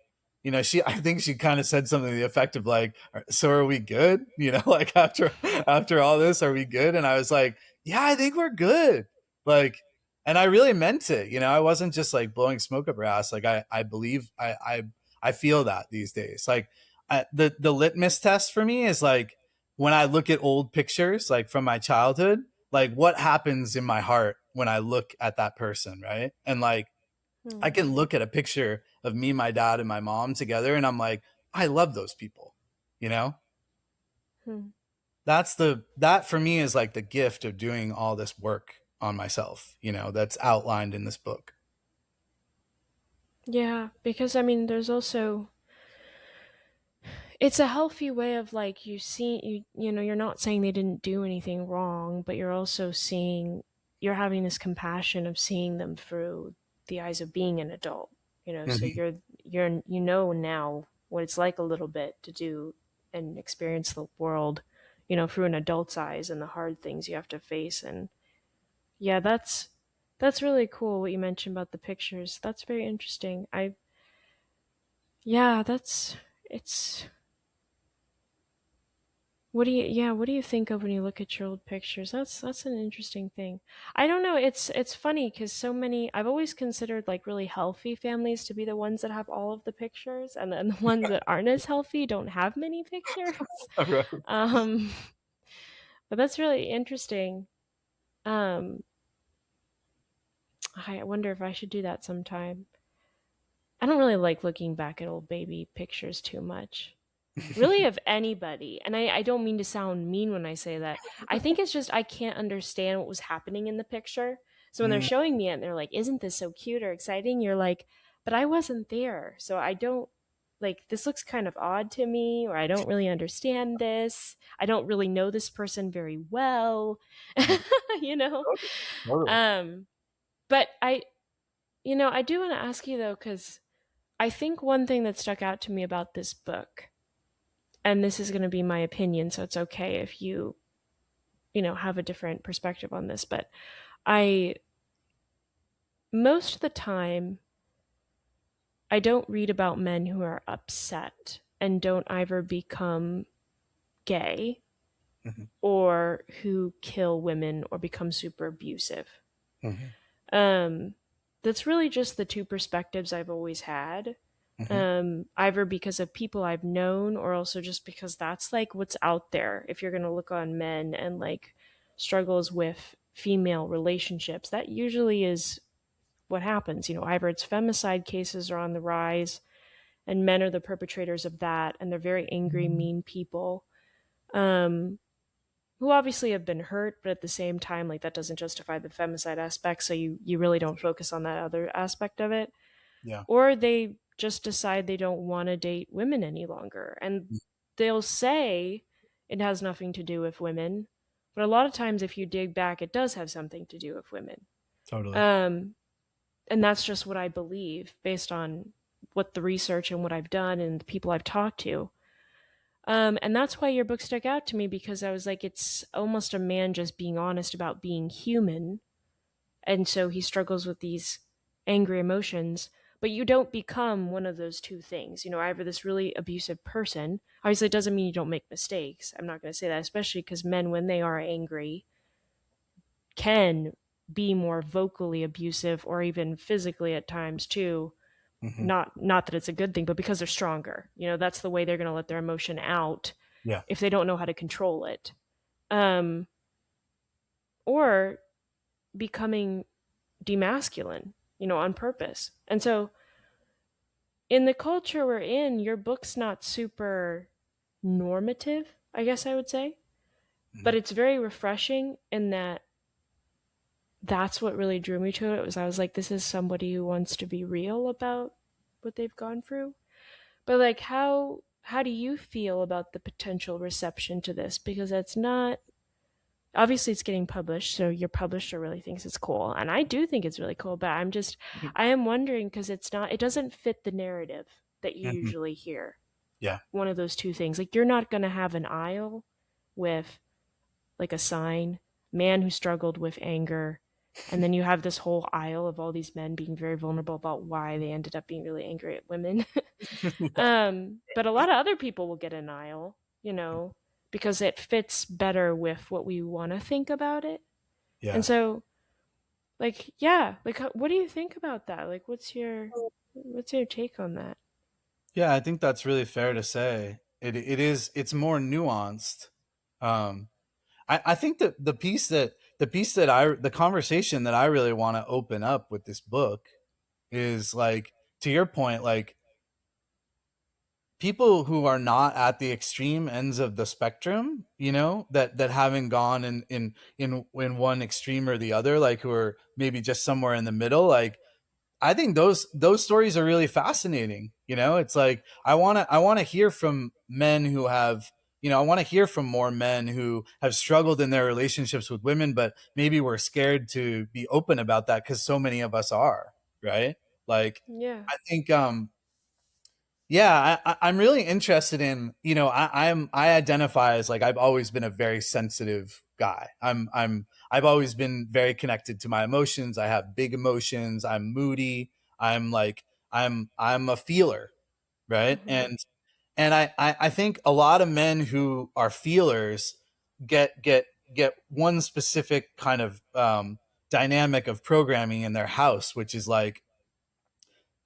I think she kind of said something to the effect of like, so are we good? Like after all this, are we good? And I was like, yeah, I think we're good. Like, and I really meant it. I wasn't just like blowing smoke up her ass. Like, I believe, I feel that these days. Like, the litmus test for me is like, when I look at old pictures, like from my childhood, like what happens in my heart when I look at that person, right? And like, Hmm. I can look at a picture of me, my dad, and my mom together, and I'm like, I love those people. You know, Hmm. that for me is like the gift of doing all this work on myself. That's outlined in this book. Yeah, because I mean, there's also it's a healthy way of like you're not saying they didn't do anything wrong, but you're also seeing you're having this compassion of seeing them through the eyes of being an adult. So Mhm. you're now what it's like a little bit to do and experience the world, through an adult's eyes and the hard things you have to face. And yeah, that's really cool what you mentioned about the pictures. That's very interesting. I Yeah, that's it's what do you think of when you look at your old pictures? That's an interesting thing. I don't know, it's funny cuz so many I've always considered like really healthy families to be the ones that have all of the pictures, and then the ones that aren't as healthy don't have many pictures. Right. Um but that's really interesting. Um I wonder if I should do that sometime. I don't really like looking back at old baby pictures too much. Really, of anybody. And I don't mean to sound mean when I say that. I think it's just I can't understand what was happening in the picture. So when they're Mm, showing me it and they're like, isn't this so cute or exciting? You're like, but I wasn't there. So I don't like this looks kind of odd to me, or I don't really understand this. I don't really know this person very well. mm, you know? totally. Totally. Um, but I do want to ask you though, because I think one thing that stuck out to me about this book, and this is going to be my opinion, so it's okay if you have a different perspective on this, but I most of the time I don't read about men who are upset and don't either become gay Mhm. or who kill women or become super abusive. Hmm. Um, that's really just the two perspectives I've always had. Hmm. Either because of people I've known or also just because that's like what's out there. If you're going to look on men and like struggles with female relationships, that usually is what happens. You know, either it's femicide cases are on the rise and men are the perpetrators of that and they're very angry, mean people. Um, who obviously have been hurt, but at the same time, like that doesn't justify the femicide aspect. So you really don't focus on that other aspect of it, Yeah. or they just decide they don't want to date women any longer, and they'll say it has nothing to do with women, but a lot of times, if you dig back, it does have something to do with women. Totally. Um, and that's just what I believe based on what the research and what I've done and the people I've talked to. And that's why your book stuck out to me because I was like, it's almost a man just being honest about being human. And so he struggles with these angry emotions, but you don't become one of those two things. You know, either this really abusive person, obviously, it doesn't mean you don't make mistakes. I'm not going to say that, especially because men, when they are angry, can be more vocally abusive or even physically at times too. Hmm. Not that it's a good thing, but because they're stronger. You know, that's the way they're going to let their emotion out Yeah. if they don't know how to control it. Um, or becoming demasculine, you know, on purpose. And so in the culture we're in, your book's not super normative, I guess I would say, but Hmm. it's very refreshing in that that's what really drew me to it. Was I was like, this is somebody who wants to be real about what they've gone through. But like how do you feel about the potential reception to this? Because it's not obviously it's getting published, so your publisher really thinks it's cool. And I do think it's really cool, but I am wondering because it doesn't fit the narrative that you Hmm. usually hear. Yeah. One of those two things. Like you're not going to have an aisle with like a sign, man who struggled with anger, and then you have this whole aisle of all these men being very vulnerable about why they ended up being really angry at women. But a lot of other people will get an aisle, you know, because it fits better with what we want to think about it. And Yeah. so, like, yeah, like, what do you think about that? Like, what's your take on that? Yeah, I think that's really fair to say. It's more nuanced. Um, I think that the conversation that I really want to open up with this book is like, to your point, like people who are not at the extreme ends of the spectrum, you know, that haven't gone in one extreme or the other, like who are maybe just somewhere in the middle, like I think those stories are really fascinating. You know, it's like I want to hear from men who have, I want to hear from more men who have struggled in their relationships with women, but maybe we're scared to be open about that because so many of us are, right? Like Yeah. I think yeah, I'm really interested in, I identify as like I've always been a very sensitive guy. I've always been very connected to my emotions. I have big emotions. I'm moody. I'm like I'm a feeler, right? Hmm. And I think a lot of men who are feelers get get get one specific kind of dynamic of programming in their house, which is like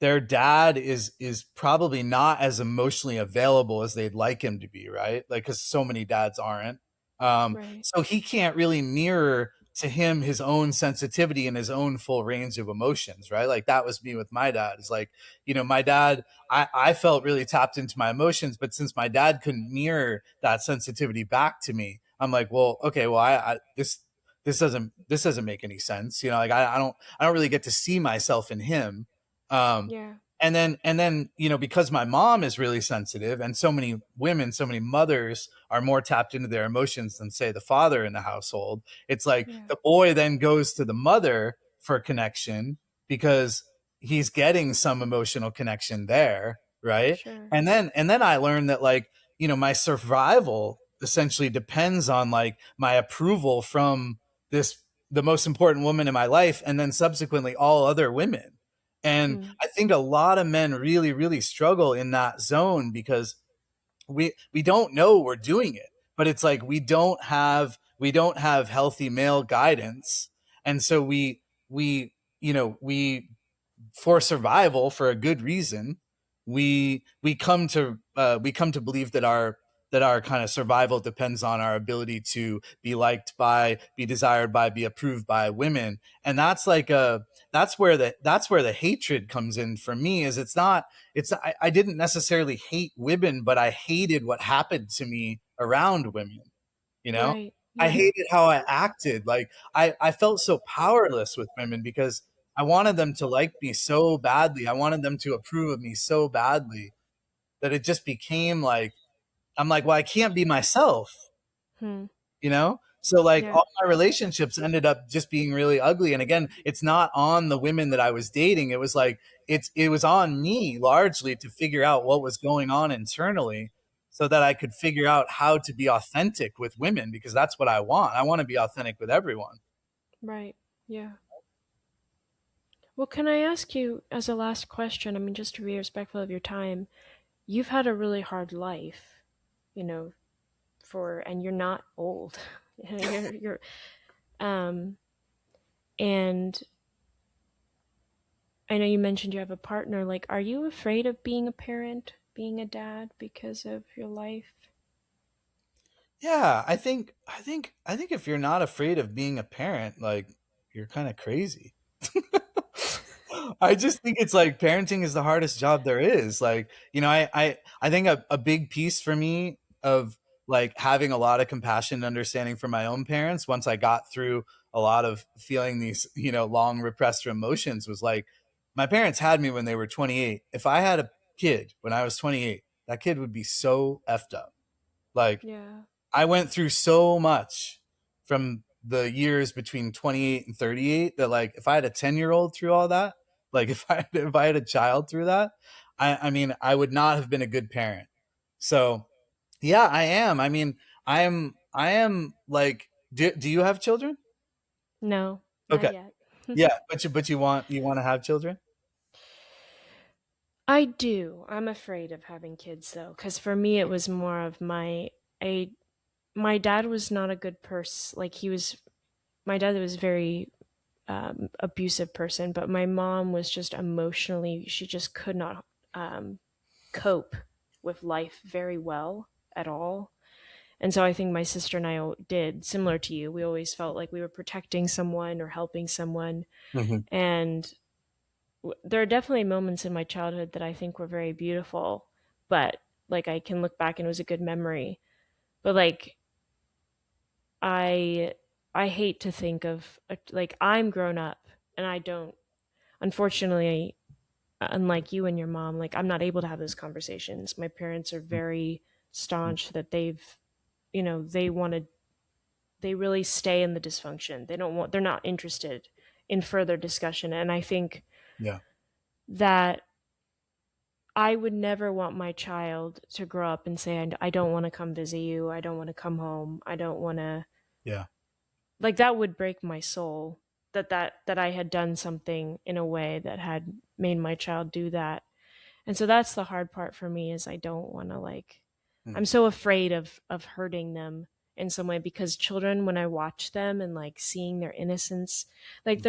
their dad is probably not as emotionally available as they'd like him to be, right? Like, because so many dads aren't. Right. So he can't really mirror to him his own sensitivity and his own full range of emotions, right? Like that was me with my dad. It's like, my dad, I felt really tapped into my emotions, but since my dad couldn't mirror that sensitivity back to me, I'm like, well, okay, well, this doesn't make any sense, like I don't really get to see myself in him. um, Yeah. and then because my mom is really sensitive, and so many women, so many mothers are more tapped into their emotions than say the father in the household. It's like Yeah. the boy then goes to the mother for connection because he's getting some emotional connection there, right? Sure. And then I learned that, like, my survival essentially depends on like my approval from this the most important woman in my life, and then subsequently all other women. And Mm. I think a lot of men really, really struggle in that zone because we don't know we're doing it, but it's like we don't have healthy male guidance, and so we for survival, for a good reason, we come to believe that our kind of survival depends on our ability to be liked by, be desired by, be approved by women. And that's where the hatred comes in for me. Is it's not it's I didn't necessarily hate women, but I hated what happened to me around women. You know, Right. I Yeah. hated how I acted. Like I felt so powerless with women because I wanted them to like me so badly. I wanted them to approve of me so badly that it just became like, I'm like, well, I can't be myself, Hmm. you know? So like Yeah. all my relationships ended up just being really ugly. And again, it's not on the women that I was dating. It was like it was on me largely to figure out what was going on internally so that I could figure out how to be authentic with women, because that's what I want. I want to be authentic with everyone. Right. Yeah. Well, can I ask you as a last question? I mean, just to be respectful of your time, you've had a really hard life, you know, and you're not old. You're um and I know you mentioned you have a partner. Like, are you afraid of being a parent, being a dad because of your life? Yeah, I think if you're not afraid of being a parent, like, you're kind of crazy. I just think it's like parenting is the hardest job there is. Like, I think a big piece for me of like having a lot of compassion and understanding for my own parents once I got through a lot of feeling these, long repressed emotions, was like my parents had me when they were 28. If I had a kid when I was 28, that kid would be so effed up. Like, Yeah. I went through so much from the years between 28 and 38 that, like, if I had a 10-year-old through all that, like if I had a child through that, I mean, I would not have been a good parent. So, yeah, I am. I mean, I am like, do you have children? No, not Okay. yet. Yeah, but you want to have children? I do. I'm afraid of having kids though, because for me it was more of I my dad was not a good person. Like he was, my dad was very abusive person, but my mom was just emotionally, she just could not um, cope with life very well at all. And so I think my sister and I did similar to you. We always felt like we were protecting someone or helping someone. Hmm. And there are definitely moments in my childhood that I think were very beautiful, but like I can look back and it was a good memory. But like I I hate to think of like I'm grown up and I don't, unfortunately, unlike you and your mom, like I'm not able to have those conversations. My parents are very staunch that they want to, they really stay in the dysfunction. They're not interested in further discussion. And I think Yeah. that I would never want my child to grow up and say, I don't want to come visit you. I don't want to come home. I don't want to, Yeah. like, that would break my soul that I had done something in a way that had made my child do that. And so that's the hard part for me is I don't want to like, I'm Mm. so afraid of hurting them in some way because children, when I watch them and like seeing their innocence, like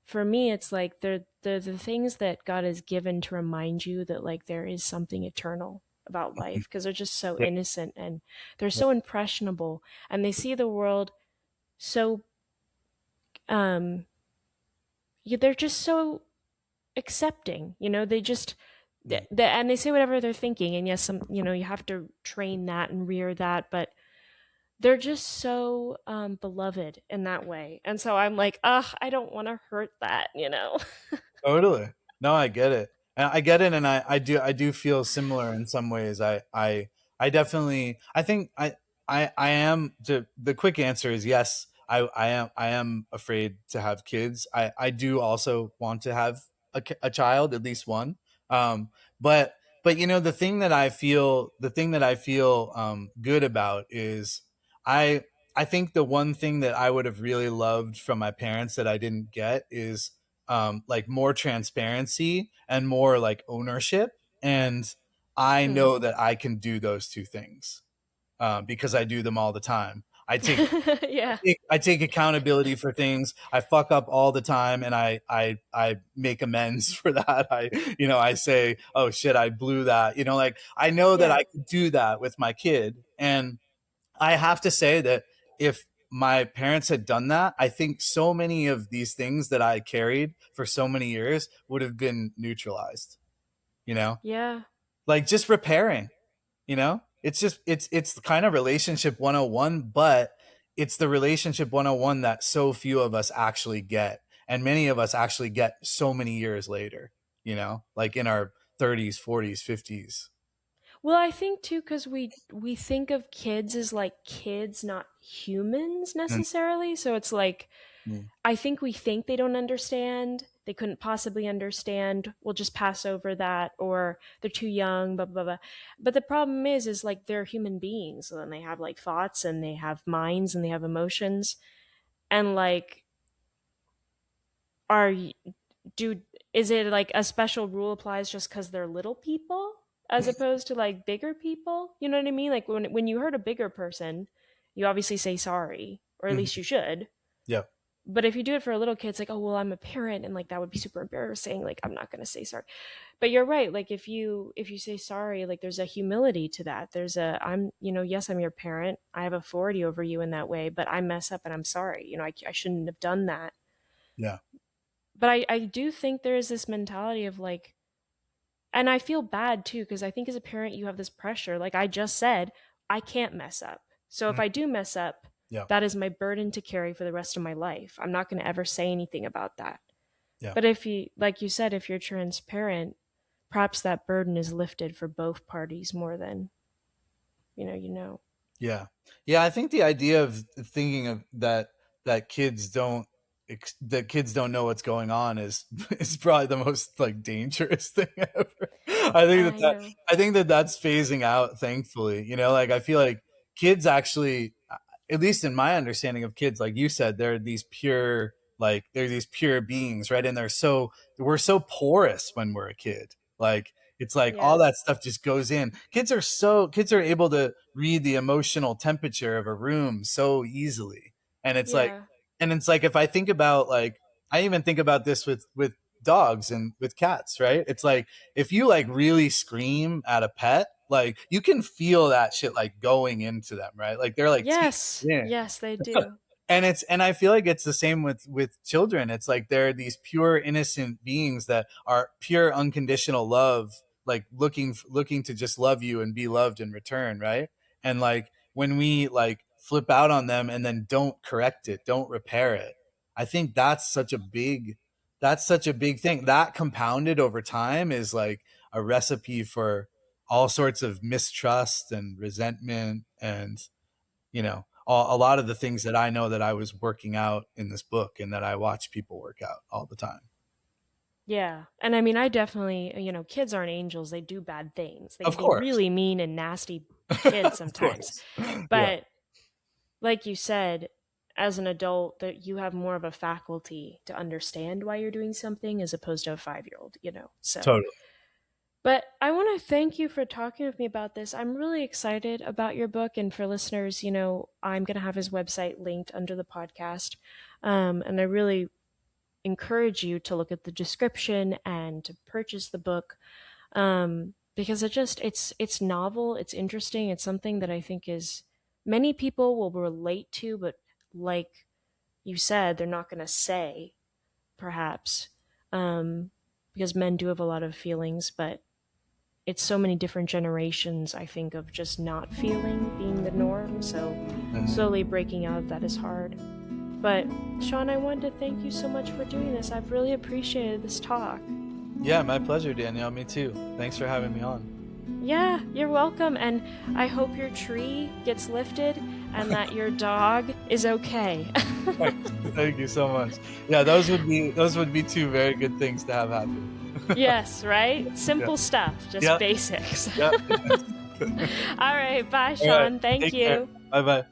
for me it's like they're the things that God has given to remind you that like there is something eternal about life because they're just so Yeah. innocent and they're Yeah. so impressionable and they see the world so um they're just so accepting, they just Mm. and they say whatever they're thinking, and yes, you have to train that and rear that, but they're just so beloved in that way, and so I'm like, ugh, I don't want to hurt that. Totally. No, I get it. And I get it, and I do feel similar in some ways. I definitely I think I am the quick answer is yes. I am afraid to have kids. I do also want to have a child, at least one. Um, but the thing that I feel good about is I I think the one thing that I would have really loved from my parents that I didn't get is like more transparency and more like ownership. And I Hmm. know that I can do those two things because I do them all the time. I take Yeah. I take accountability for things. I fuck up all the time, and I make amends for that. I say, oh shit, I blew that. Like I know that Yeah. I could do that with my kid, and I have to say that if my parents had done that, I think so many of these things that I carried for so many years would have been neutralized. You know, Yeah. like just repairing. It's the kind of relationship 101, but it's the relationship 101 that so few of us actually get, and many of us actually get so many years later, like in our 30s, 40s, 50s. Well, I think too, because we think of kids as like kids, not humans And, necessarily. So it's like mm, I think we think they don't understand. They couldn't possibly understand. We'll just pass over that, or they're too young, blah blah blah. But the problem is like they're human beings, and they have like thoughts, and they have minds, and they have emotions, and like are do is it like a special rule applies just because they're little people as opposed to like bigger people? You know what I mean? Like when you hurt a bigger person, you obviously say sorry, or at mhm, least you should. yeah. But if you do it for a little kid, it's like, oh well, I'm a parent, and like that would be super embarrassing. Like I'm not gonna say sorry. But you're right. Like if you say sorry, like there's a humility to that. There's a I'm yes, I'm your parent. I have authority over you in that way, but I mess up and I'm sorry. I shouldn't have done that. Yeah. But I do think there is this mentality of like, and I feel bad too, because I think as a parent, you have this pressure. Like I just said, I can't mess up. So if Mhm, I do mess up, yeah. that is my burden to carry for the rest of my life. I'm not going to ever say anything about that. Yeah. But if you, like you said, if you're transparent, perhaps that burden is lifted for both parties more than, Yeah. Yeah, I think the idea of thinking of that kids don't know what's going on is is probably the most like dangerous thing ever. I know. I think that that's phasing out, thankfully. Like I feel like kids actually, at least in my understanding of kids, like you said, they're these pure beings, right? And we're so porous when we're a kid. Like it's like all Yeah. that stuff just goes in. Kids are able to read the emotional temperature of a room so easily. And Yeah. it's like if I think about like I even think about this with dogs and with cats, right? It's like if you like really scream at a pet, like you can feel that shit like going into them, right? Like they're like teeth Yes. in. Yes, they do. And I feel like it's the same with children. It's like they're these pure innocent beings that are pure unconditional love, like looking to just love you and be loved in return, right? And like when we like flip out on them and then don't correct it, don't repair it, I think that's such a big thing. That compounded over time is like a recipe for all sorts of mistrust and resentment, and a lot of the things that I know that I was working out in this book and that I watch people work out all the time. Yeah. And I mean, I definitely, kids aren't angels. They do bad things. They Of can be course. really mean and nasty kids Of sometimes. course. Yeah. But like you said, as an adult, that you have more of a faculty to understand why you're doing something as opposed to a 5-year old. So, Totally. but I want to thank you for talking with me about this. I'm really excited about your book. And for listeners, I'm going to have his website linked under the podcast. And I really encourage you to look at the description and to purchase the book, because it's novel, it's interesting, it's something that I think is many people will relate to, but like you said, they're not going to say perhaps, because men do have a lot of feelings, but it's so many different generations, I think, of just not feeling being the norm. So Mhm. slowly breaking out of that is hard. But Sean, I wanted to thank you so much for doing this. I've really appreciated this talk. Yeah, my pleasure, Danielle. Me too. Thanks for having me on. Yeah, you're welcome. And I hope your tree gets lifted and that your dog is okay. Thank you so much. Yeah, those would be two very good things to have happen. Yes, right? Yeah. Simple stuff, just Yeah. basics. Yeah. All right, bye, All right. Sean. Thank Take care. you. Bye bye.